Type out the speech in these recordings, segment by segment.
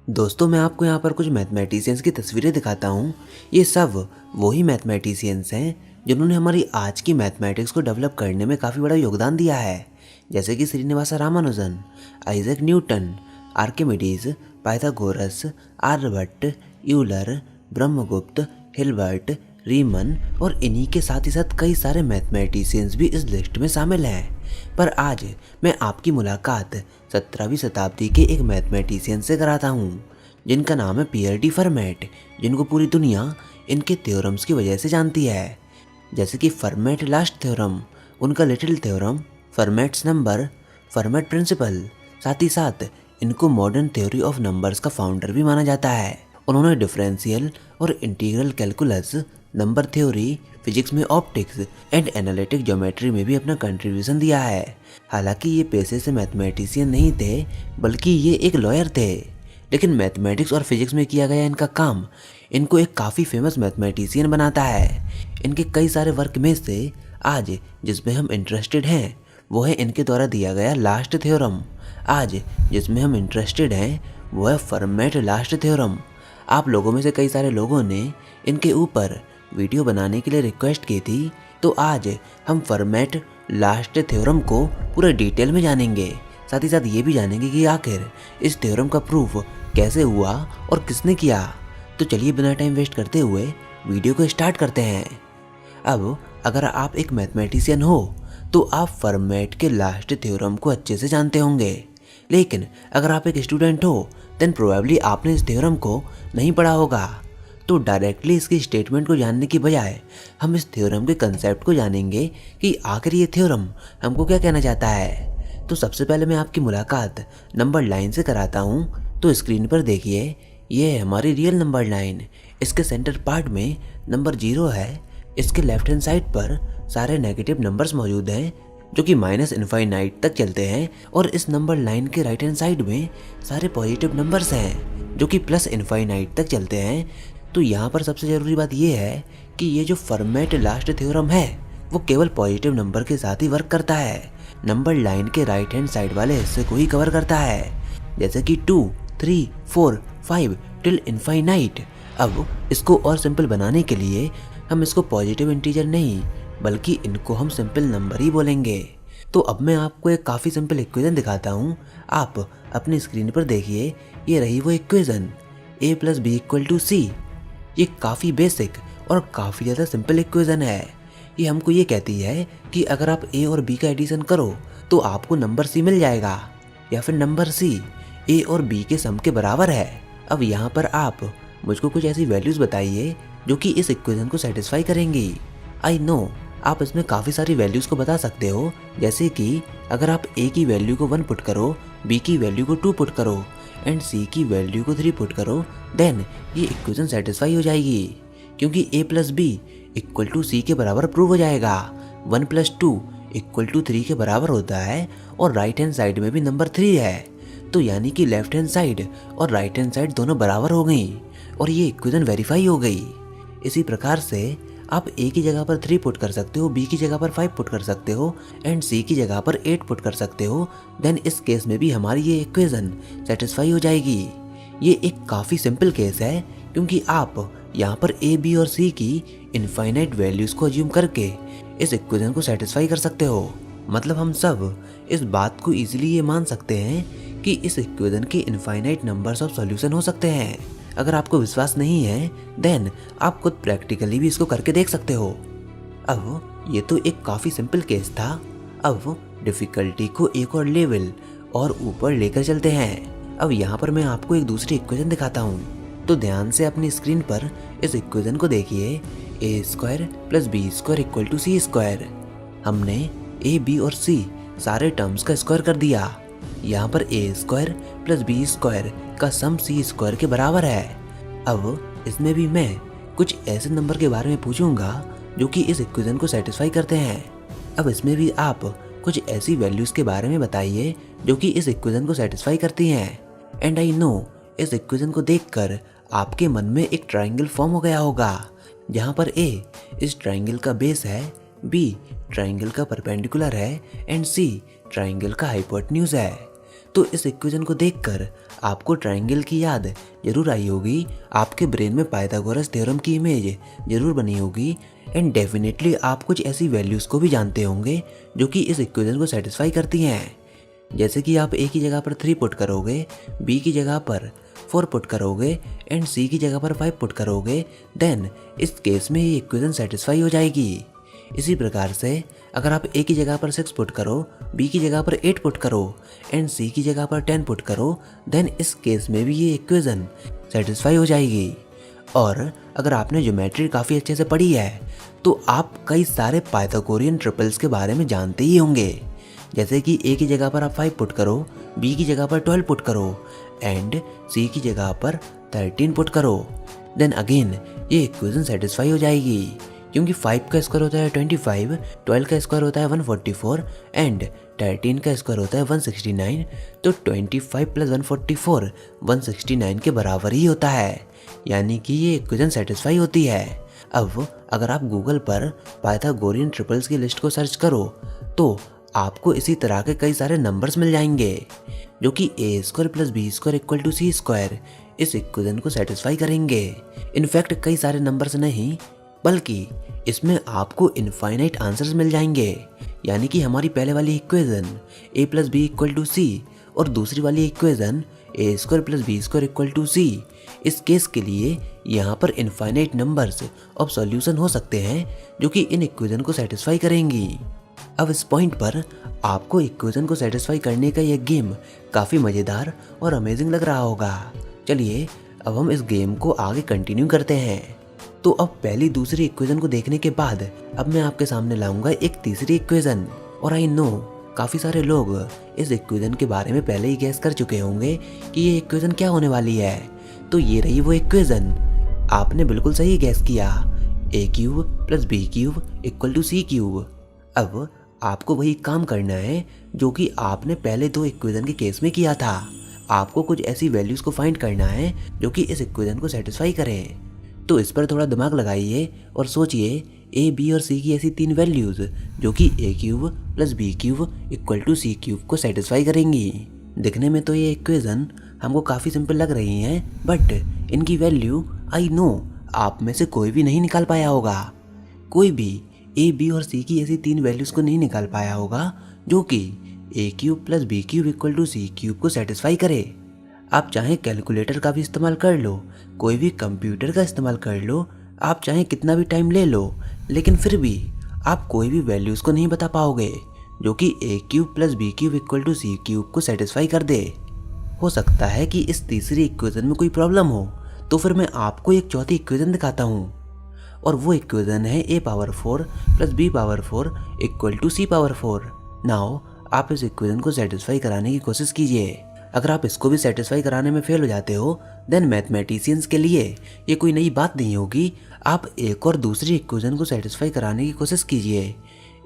दोस्तों, मैं आपको यहाँ पर कुछ मैथमेटिशियंस की तस्वीरें दिखाता हूँ। ये सब वही मैथमेटिशियंस हैं जिन्होंने हमारी आज की मैथमेटिक्स को डेवलप करने में काफ़ी बड़ा योगदान दिया है। जैसे कि Srinivasa Ramanujan, Isaac Newton, Archimedes, Pythagoras, Aryabhata, Euler, Brahmagupta, Hilbert, Riemann और इन्हीं के साथ ही साथ कई सारे मैथमेटिशियंस भी इस लिस्ट में शामिल हैं। पर आज मैं आपकी मुलाकात 17वीं शताब्दी के एक मैथमेटिशियन से कराता हूँ जिनका नाम है पियर डी फर्मेट, जिनको पूरी दुनिया इनके थ्योरम्स की वजह से जानती है। जैसे कि फर्मेट लास्ट थ्योरम, उनका little theorem, Fermat's number, Fermat principle, साथ ही साथ इनको मॉडर्न थ्योरी ऑफ नंबर्स का फाउंडर भी माना जाता है। उन्होंने डिफरेंशियल और integral calculus, number theory, physics में ऑप्टिक्स एंड एनालिटिक ज्योमेट्री में भी अपना कंट्रीब्यूशन दिया है। हालांकि ये पेशे से मैथमेटिशियन नहीं थे, बल्कि ये एक लॉयर थे। लेकिन मैथमेटिक्स और फिजिक्स में किया गया इनका काम इनको एक काफ़ी फेमस मैथमेटिशियन बनाता है। इनके कई सारे वर्क में से आज जिसमें हम इंटरेस्टेड हैं वो है इनके द्वारा दिया गया लास्ट थ्योरम। आज जिसमें हम इंटरेस्टेड हैं वो है फर्मेट लास्ट थ्योरम। आप लोगों में से कई सारे लोगों ने इनके ऊपर वीडियो बनाने के लिए रिक्वेस्ट की थी, तो आज हम फर्मेट लास्ट थ्योरम को पूरे डिटेल में जानेंगे। साथ ही साथ ये भी जानेंगे कि आखिर इस थ्योरम का प्रूफ कैसे हुआ और किसने किया। तो चलिए बिना टाइम वेस्ट करते हुए वीडियो को स्टार्ट करते हैं। अब अगर आप एक मैथमेटिशियन हो तो आप फर्मेट के लास्ट थ्योरम को अच्छे से जानते होंगे, लेकिन अगर आप एक स्टूडेंट हो देन प्रोबेबली आपने इस थ्योरम को नहीं पढ़ा होगा। तो डायरेक्टली इसकी स्टेटमेंट को जानने की बजाय हम इस थ्योरम के कंसेप्ट को जानेंगे कि आखिर ये थ्योरम हमको क्या कहना चाहता है। तो सबसे पहले मैं आपकी मुलाकात नंबर लाइन से कराता हूँ। तो स्क्रीन पर देखिए, ये है हमारी रियल नंबर लाइन। इसके सेंटर पार्ट में नंबर 0 है। इसके लेफ्ट हैंड साइड पर सारे नेगेटिव नंबर्स मौजूद हैं जो कि माइनस इनफाइनाइट तक चलते हैं, और इस नंबर लाइन के राइट हैंड साइड में सारे पॉजिटिव नंबर्स हैं जो कि प्लस इनफाइनाइट तक चलते हैं। तो यहाँ पर सबसे ज़रूरी बात यह है कि ये जो फर्मेट लास्ट थ्योरम है वो केवल पॉजिटिव नंबर के साथ ही वर्क करता है, नंबर लाइन के राइट हैंड साइड वाले हिस्से को ही कवर करता है, जैसे कि 2, 3, 4, 5 टिल इनफाइनाइट। अब इसको और सिंपल बनाने के लिए हम इसको पॉजिटिव इंटीजर नहीं बल्कि इनको हम सिंपल नंबर ही बोलेंगे। तो अब मैं आपको एक काफ़ी सिंपल इक्वेशन दिखाता हूँ। आप अपनी स्क्रीन पर देखिए, ये रही वो इक्वेशन a + b = c। ये काफ़ी बेसिक और काफ़ी ज़्यादा सिंपल इक्वेशन है। ये हमको ये कहती है कि अगर आप a और b का एडिशन करो तो आपको नंबर c मिल जाएगा, या फिर नंबर c a और b के सम के बराबर है। अब यहाँ पर आप मुझको कुछ ऐसी वैल्यूज़ बताइए जो कि इस इक्वेशन को सेटिस्फाई करेंगी। आई नो आप इसमें काफ़ी सारी वैल्यूज़ को बता सकते हो, जैसे कि अगर आप a की वैल्यू को 1 पुट करो, b की वैल्यू को 2 पुट करो एंड c की वैल्यू को 3 पुट करो, देन ये इक्वेशन सेटिस्फाई हो जाएगी, क्योंकि a + b = c के बराबर प्रूव हो जाएगा। 1 + 2 = 3 के बराबर होता है, और राइट हैंड साइड में भी नंबर 3 है। तो यानी कि लेफ्ट हैंड साइड और राइट हैंड साइड दोनों बराबर हो गई और ये इक्वेशन वेरीफाई हो गई। इसी प्रकार से आप a की जगह पर 3 पुट कर सकते हो, b की जगह पर 5 पुट कर सकते हो एंड c की जगह पर 8 पुट कर सकते हो। देन इस केस में भी हमारी ये इक्वेशन सेटिस्फाई हो जाएगी। ये एक काफ़ी सिंपल केस है, क्योंकि आप यहाँ पर a, b और c की इनफाइनाइट वैल्यूज़ को अज्यूम करके इस इक्वेशन को सेटिस्फाई कर सकते हो। मतलब हम सब इस बात को ईजिली ये मान सकते हैं कि इस इक्वेशन के इनफाइनाइट नंबर्स ऑफ सॉल्यूशन हो सकते हैं। अगर आपको विश्वास नहीं है देन आप खुद प्रैक्टिकली भी इसको करके देख सकते हो। अब ये तो एक काफ़ी सिंपल केस था। अब डिफ़िकल्टी को एक और लेवल और ऊपर लेकर चलते हैं। अब यहाँ पर मैं आपको एक दूसरी इक्वेशन दिखाता हूँ, तो ध्यान से अपनी स्क्रीन पर इस इक्वेशन को देखिए। a² + b² = c²। हमने a, b और c सारे टर्म्स का स्क्वायर कर दिया। यहाँ पर a² + b² का सम c² के बराबर है। अब इसमें भी मैं कुछ ऐसे नंबर के बारे में पूछूंगा जो कि इस इक्वेशन को सेटिस्फाई करते हैं। अब इसमें भी आप कुछ ऐसी वैल्यूज़ के बारे में बताइए जो कि इस इक्वेशन को सेटिस्फाई करती हैं। एंड आई नो इस इक्वेशन को देखकर आपके मन में एक ट्रायंगल फॉर्म हो गया होगा, जहाँ पर a इस ट्रायंगल का बेस है, b ट्राइंगल का परपेंडिकुलर है एंड सी ट्राइंगल का हाइपोटेन्यूज है। तो इस इक्वेशन को देखकर आपको ट्राइंगल की याद जरूर आई होगी, आपके ब्रेन में पाइथागोरस थ्योरम की इमेज जरूर बनी होगी एंड डेफिनेटली आप कुछ ऐसी वैल्यूज़ को भी जानते होंगे जो कि इस इक्वेशन को सेटिस्फाई करती हैं। जैसे कि आप ए की जगह पर 3 पुट करोगे, बी की जगह पर 4 पुट करोगे एंड सी की जगह पर 5 पुट करोगे, देन इस केस में ये इक्वेशन सेटिस्फाई हो जाएगी। इसी प्रकार से अगर आप ए की जगह पर 6 पुट करो, बी की जगह पर 8 पुट करो एंड सी की जगह पर 10 पुट करो, देन इस केस में भी ये इक्वेशन सेटिस्फाई हो जाएगी। और अगर आपने ज्योमेट्री काफ़ी अच्छे से पढ़ी है तो आप कई सारे पाइथागोरियन ट्रिपल्स के बारे में जानते ही होंगे। जैसे कि ए की जगह पर आप 5 पुट करो, बी की जगह पर 12 पुट करो एंड सी की जगह पर 13 पुट करो, देन अगेन ये इक्वेशन सेटिस्फाई हो जाएगी। क्योंकि 5 का स्क्वायर होता है 25, 12 का स्क्वायर होता है 144 एंड 13 का स्क्वायर होता है 169, तो 25 प्लस 144 169 के बराबर ही होता है, यानी कि ये इक्वेशन सेटिस्फाई होती है। अब अगर आप गूगल पर पाइथागोरियन ट्रिपल्स की लिस्ट को सर्च करो तो आपको इसी तरह के कई सारे नंबर्स मिल जाएंगे जो कि A square plus B square equal to C square इस इक्वेशन को सेटिस्फाई करेंगे। इनफैक्ट कई सारे नंबर्स नहीं बल्कि इसमें आपको इनफाइनाइट आंसर्स मिल जाएंगे, यानी कि हमारी पहले वाली equation A plus B equal to C और दूसरी वाली equation A square plus B square equal to C, इस केस के लिए यहाँ पर इनफाइनाइट नंबर्स ऑफ सॉल्यूशन हो सकते हैं जो कि इन इक्वेशन को सेटिस्फाई करेंगी। अब इस पॉइंट पर आपको इक्वेशन को सेटिस्फाई करने का यह गेम काफ़ी मज़ेदार और अमेजिंग लग रहा होगा। चलिए अब हम इस गेम को आगे कंटिन्यू करते हैं। तो अब पहली दूसरी इक्वेशन को देखने के बाद अब मैं आपके सामने लाऊंगा एक तीसरी इक्वेशन। और आई नो काफ़ी सारे लोग इस इक्वेशन के बारे में पहले ही गैस कर चुके होंगे कि ये इक्वेशन क्या होने वाली है। तो ये रही वो इक्वेशन, आपने बिल्कुल सही गैस किया, A cube plus B cube equal to C cube. अब आपको वही काम करना है जो कि आपने पहले 2 इक्वेशन के केस में किया था। आपको कुछ ऐसी वैल्यूज़ को फाइंड करना है जो कि इस इक्वेशन को सेटिस्फाई करें। तो इस पर थोड़ा दिमाग लगाइए और सोचिए ए बी और सी की ऐसी 3 वैल्यूज़ जो कि A cube plus B cube equal to C cube को सेटिस्फाई करेंगी। दिखने में तो ये इक्वेशन हमको काफ़ी सिंपल लग रही हैं, बट इनकी वैल्यू आई नो आप में से कोई भी नहीं निकाल पाया होगा। कोई भी ए बी और सी की ऐसी 3 वैल्यूज़ को नहीं निकाल पाया होगा जो कि A cube plus B cube equal to C cube को सेटिस्फाई करे। आप चाहे कैलकुलेटर का भी इस्तेमाल कर लो, कोई भी कंप्यूटर का इस्तेमाल कर लो, आप चाहे कितना भी टाइम ले लो, लेकिन फिर भी आप कोई भी वैल्यूज़ को नहीं बता पाओगे जो कि A cube plus B cube equal to C cube को सेटिस्फाई कर दे। हो सकता है कि इस तीसरी इक्वेशन में कोई प्रॉब्लम हो, तो फिर मैं आपको एक चौथी इक्वेशन दिखाता हूँ और वो इक्वेशन है a power 4 plus b power 4 equal to c power 4। Now आप इस इक्वेशन को सेटिस्फाई कराने की कोशिश कीजिए। अगर आप इसको भी सेटिस्फाई कराने में फेल हो जाते हो देन मैथमेटिशियंस के लिए ये कोई नई बात नहीं होगी। आप एक और दूसरी इक्वेशन को सेटिस्फाई कराने की कोशिश कीजिए,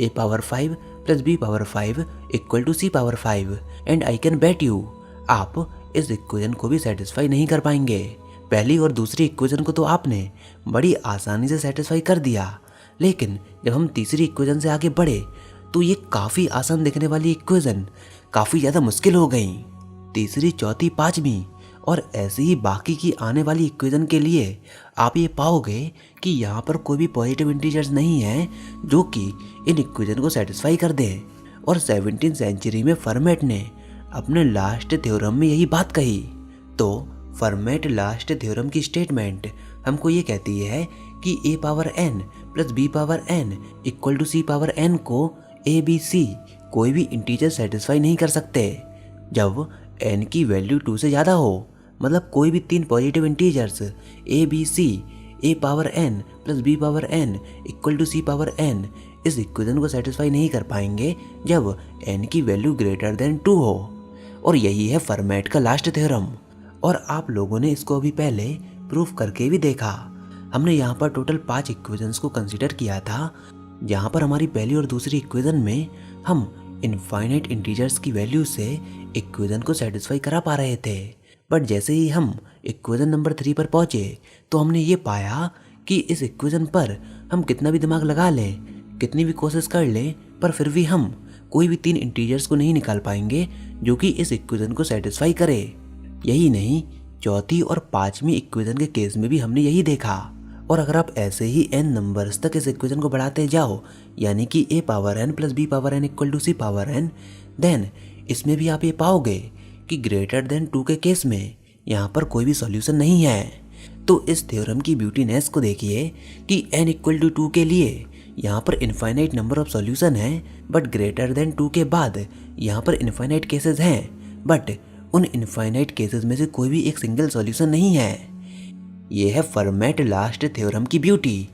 a power 5 plus b power 5 equal to c power 5 and I can bet you आप इस इक्वेशन को भी सेटिस्फाई नहीं कर पाएंगे। पहली और दूसरी इक्वेशन को तो आपने बड़ी आसानी से सेटिस्फाई कर दिया, लेकिन जब हम तीसरी इक्वेशन से आगे बढ़े तो ये काफ़ी आसान दिखने वाली इक्वेशन काफ़ी ज़्यादा मुश्किल हो गई। तीसरी, चौथी, पाँचवीं और ऐसे ही बाकी की आने वाली इक्वेशन के लिए आप ये पाओगे कि यहाँ पर कोई भी पॉजिटिव इंटीजर्स नहीं है जो कि इन इक्वेशन को सेटिस्फाई कर दे। और 17वीं सेंचुरी में फर्मेट ने अपने लास्ट थ्योरम में यही बात कही। तो फर्मेट लास्ट थ्योरम की स्टेटमेंट हमको ये कहती है कि a power n plus b power n equal to c power n को a b c कोई भी इंटीजर सेटिस्फाई नहीं कर सकते जब n की वैल्यू 2 से ज़्यादा हो। मतलब कोई भी 3 positive integers a b c a power n plus b power n equal to c power n इस इक्वेशन को सेटिस्फाई नहीं कर पाएंगे जब n की वैल्यू ग्रेटर देन 2 हो। और यही है फर्मेट का लास्ट थ्योरम। और आप लोगों ने इसको अभी पहले प्रूफ करके भी देखा। हमने यहाँ पर टोटल 5 इक्वेशंस को कंसीडर किया था, जहाँ पर हमारी पहली और दूसरी इक्वेशन में हम इनफाइनाइट इंटीजर्स की वैल्यू से इक्वेशन को सेटिस्फाई करा पा रहे थे। बट जैसे ही हम इक्वेशन नंबर 3 पर पहुँचे तो हमने ये पाया कि इस इक्वेशन पर हम कितना भी दिमाग लगा लें कितनी भी कोशिश कर ले पर फिर भी हम कोई भी 3 इंटीजर्स को नहीं निकाल पाएंगे जो कि इस इक्वेशन को सेटिस्फाई करे। यही नहीं, चौथी और 5वीं इक्वेशन के केस में भी हमने यही देखा। और अगर आप ऐसे ही n नंबर्स तक इस इक्वेशन को बढ़ाते जाओ, यानी कि a power n plus b power n equal to c power n, then इसमें भी आप ये पाओगे कि ग्रेटर देन 2 के केस में यहाँ पर कोई भी सॉल्यूशन नहीं है। तो इस थ्योरम की ब्यूटीनेस को देखिए कि n इक्वल टू 2 के लिए यहाँ पर इनफाइनाइट नंबर ऑफ सॉल्यूशन है, बट ग्रेटर देन 2 के बाद यहाँ पर इनफाइनाइट केसेस हैं, बट उन इनफाइनाइट केसेस में से कोई भी एक सिंगल सॉल्यूशन नहीं है। ये है फर्मेट लास्ट थ्योरम की ब्यूटी।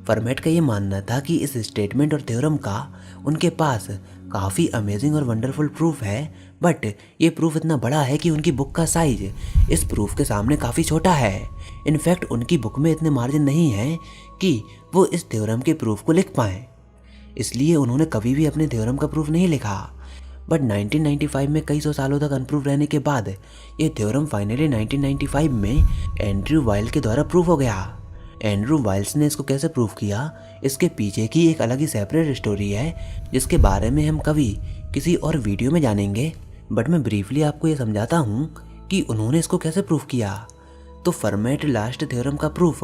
फर्मेट का ये मानना था कि इस स्टेटमेंट और थ्योरम का उनके पास काफ़ी अमेजिंग और वंडरफुल प्रूफ है, बट ये प्रूफ इतना बड़ा है कि उनकी बुक का साइज इस प्रूफ के सामने काफ़ी छोटा है। इनफैक्ट उनकी बुक में इतने मार्जिन नहीं है कि वो इस थ्योरम के प्रूफ को लिख पाएँ, इसलिए उन्होंने कभी भी अपने थ्योरम का प्रूफ नहीं लिखा। बट 1995 में कई सौ सालों तक अनप्रूव रहने के बाद ये थ्योरम फाइनली 1995 में एंड्रयू वाइल के द्वारा प्रूव हो गया। एंड्रयू वाइल्स ने इसको कैसे प्रूव किया, इसके पीछे की एक अलग ही सेपरेट स्टोरी है जिसके बारे में हम कभी किसी और वीडियो में जानेंगे। बट मैं ब्रीफली आपको ये समझाता हूँ कि उन्होंने इसको कैसे प्रूव किया। तो फर्मेट लास्ट थ्योरम का प्रूफ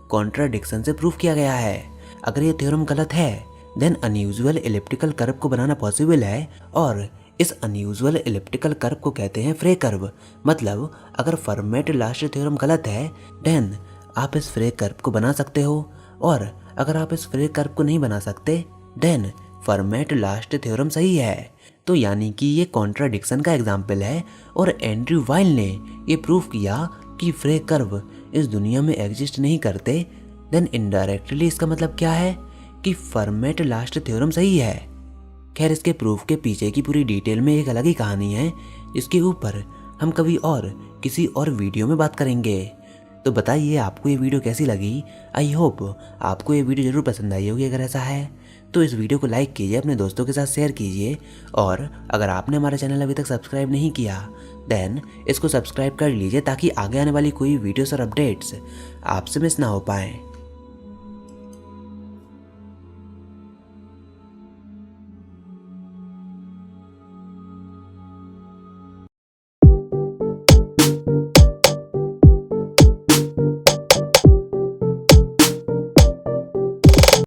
कॉन्ट्राडिक्शन से प्रूव किया गया है। अगर ये थ्योरम गलत है देन अनयूजुअल एलिप्टिकल कर्व को बनाना पॉसिबल है, और इस अनयूजुअल एलिप्टिकल कर्व को कहते हैं फ्रे कर्व। मतलब अगर फर्मेट लास्ट थ्योरम गलत है देन आप इस फ्रे कर्व को बना सकते हो, और अगर आप इस फ्रे कर्व को नहीं बना सकते देन फर्मेट लास्ट थ्योरम सही है। तो यानी कि ये कॉन्ट्राडिक्शन का एग्जाम्पल है, और एंड्रयू वाइल ने ये प्रूव किया कि फ्रे कर्व इस दुनिया में एग्जिस्ट नहीं करते। देन इनडायरेक्टली इसका मतलब क्या है कि फर्मेट लास्ट थ्योरम सही है। खैर, इसके प्रूफ के पीछे की पूरी डिटेल में एक अलग ही कहानी है जिसके ऊपर हम कभी और किसी और वीडियो में बात करेंगे। तो बताइए आपको ये वीडियो कैसी लगी। आई होप आपको ये वीडियो ज़रूर पसंद आई होगी। अगर ऐसा है तो इस वीडियो को लाइक कीजिए, अपने दोस्तों के साथ शेयर कीजिए, और अगर आपने हमारा चैनल अभी तक सब्सक्राइब नहीं किया देन इसको सब्सक्राइब कर लीजिए ताकि आगे आने वाली कोई वीडियोस और अपडेट्स आपसे मिस ना हो पाएँ।